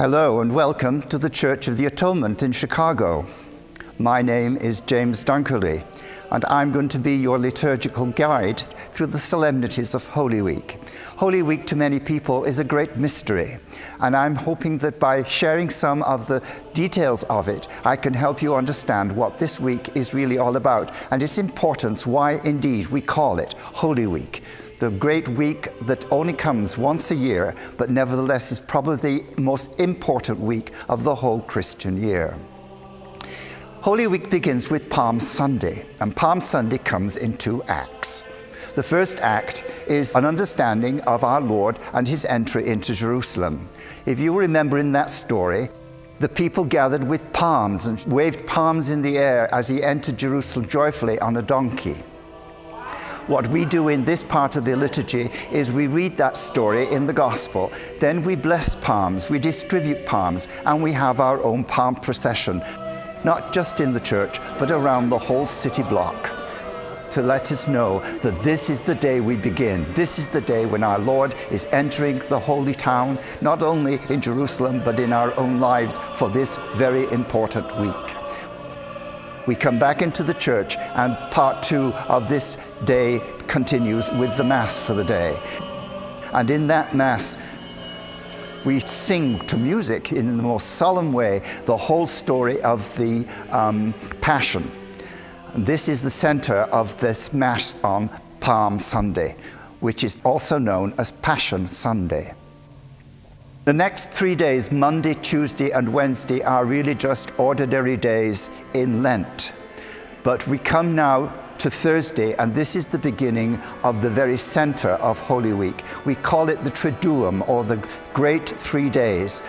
Hello and welcome to the Church of the Atonement in Chicago. My name is James Dunkerley, and I'm going to be your liturgical guide through the solemnities of Holy Week. Holy Week to many people is a great mystery, and I'm hoping that by sharing some of the details of it, I can help you understand what this week is really all about and its importance, why indeed we call it Holy Week. The great week that only comes once a year, but nevertheless is probably the most important week of the whole Christian year. Holy Week begins with Palm Sunday, and Palm Sunday comes in two acts. The first act is an understanding of our Lord and his entry into Jerusalem. If you remember in that story, the people gathered with palms and waved palms in the air as he entered Jerusalem joyfully on a donkey. What we do in this part of the liturgy is we read that story in the Gospel, then we bless palms, we distribute palms, and we have our own palm procession, not just in the church, but around the whole city block, to let us know that this is the day we begin. This is the day when our Lord is entering the holy town, not only in Jerusalem, but in our own lives for this very important week. We come back into the church, and part two of this day continues with the Mass for the day. And in that Mass, we sing to music in the most solemn way the whole story of the Passion. And this is the center of this Mass on Palm Sunday, which is also known as Passion Sunday. The next 3 days, Monday, Tuesday, and Wednesday, are really just ordinary days in Lent. But we come now to Thursday, and this is the beginning of the very center of Holy Week. We call it the Triduum, or the Great 3 Days.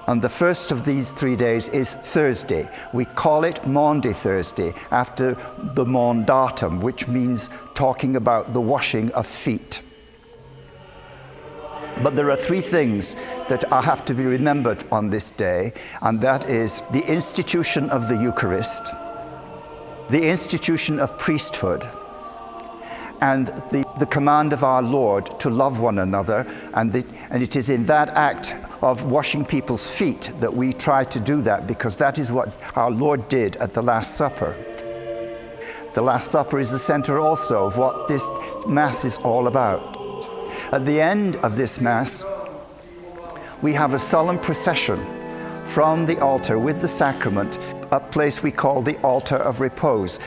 And the first of these 3 days is Thursday. We call it Maundy Thursday, after the Maundatum, which means talking about the washing of feet. But there are three things that have to be remembered on this day, and that is the institution of the Eucharist, the institution of priesthood, and the command of our Lord to love one another. And it is in that act of washing people's feet that we try to do that, because that is what our Lord did at the Last Supper. The Last Supper is the center also of what this Mass is all about. At the end of this Mass, we have a solemn procession from the altar with the sacrament, a place we call the altar of repose.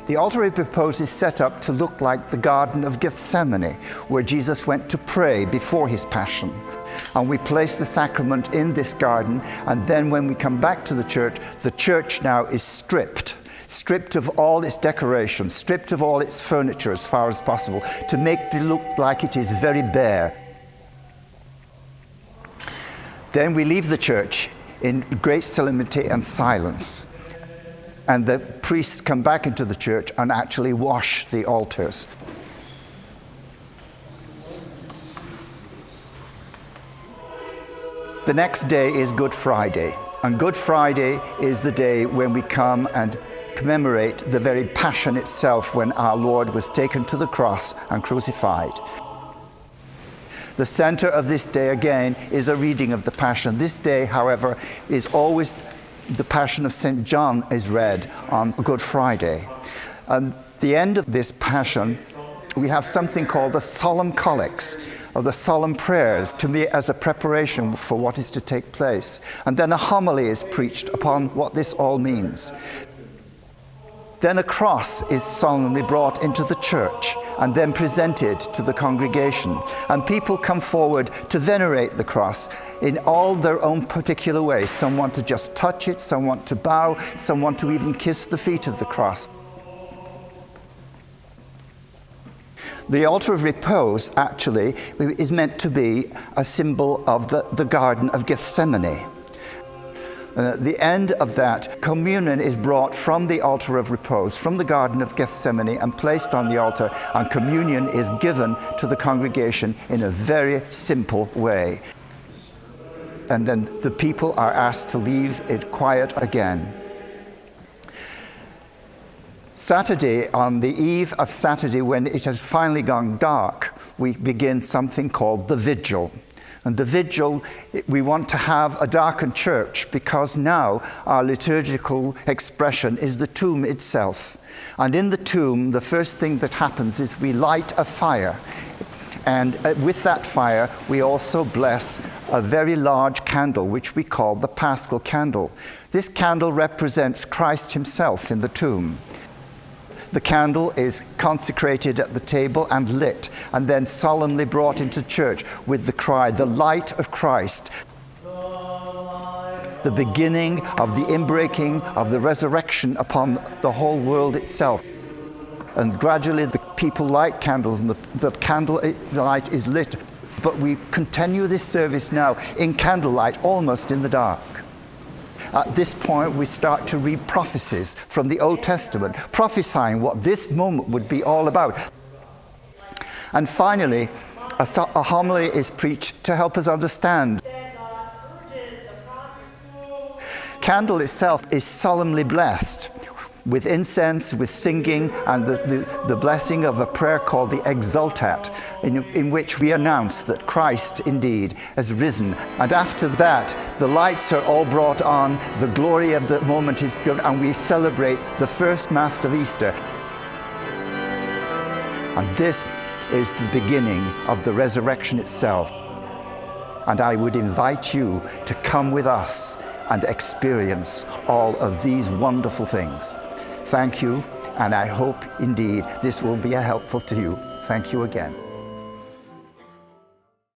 The altar of repose is set up to look like the Garden of Gethsemane, where Jesus went to pray before his passion. And we place the sacrament in this garden, and then when we come back to the church now is stripped of all its decorations, stripped of all its furniture as far as possible, to make it look like it is very bare. Then we leave the church in great solemnity and silence, and the priests come back into the church and actually wash the altars. The next day is Good Friday, and Good Friday is the day when we come and commemorate the very Passion itself, when our Lord was taken to the cross and crucified. The center of this day again is a reading of the Passion. This day, however, is always the Passion of St. John is read on Good Friday. And at the end of this Passion, we have something called the solemn collects, or the solemn prayers, to me as a preparation for what is to take place. And then a homily is preached upon what this all means. Then a cross is solemnly brought into the church and then presented to the congregation. And people come forward to venerate the cross in all their own particular ways. Some want to just touch it, some want to bow, some want to even kiss the feet of the cross. The altar of repose actually is meant to be a symbol of the Garden of Gethsemane. At the end of that, communion is brought from the altar of repose, from the Garden of Gethsemane, and placed on the altar, and communion is given to the congregation in a very simple way. And then the people are asked to leave it quiet again. Saturday, on the eve of Saturday, when it has finally gone dark, we begin something called the Vigil. And the vigil, we want to have a darkened church because now our liturgical expression is the tomb itself. And in the tomb, the first thing that happens is we light a fire. And with that fire, we also bless a very large candle, which we call the Paschal candle. This candle represents Christ himself in the tomb. The candle is consecrated at the table and lit, and then solemnly brought into church with the cry, "The light of Christ," the beginning of the inbreaking of the resurrection upon the whole world itself. And gradually the people light candles, and the candle light is lit. But we continue this service now in candlelight, almost in the dark. At this point, we start to read prophecies from the Old Testament, prophesying what this moment would be all about. And finally, a homily is preached to help us understand. Candle itself is solemnly blessed with incense, with singing, and the blessing of a prayer called the Exultat, in which we announce that Christ indeed has risen. And after that, the lights are all brought on, the glory of the moment is good, and we celebrate the first Mass of Easter. And this is the beginning of the resurrection itself. And I would invite you to come with us and experience all of these wonderful things. Thank you, and I hope indeed this will be helpful to you. Thank you again.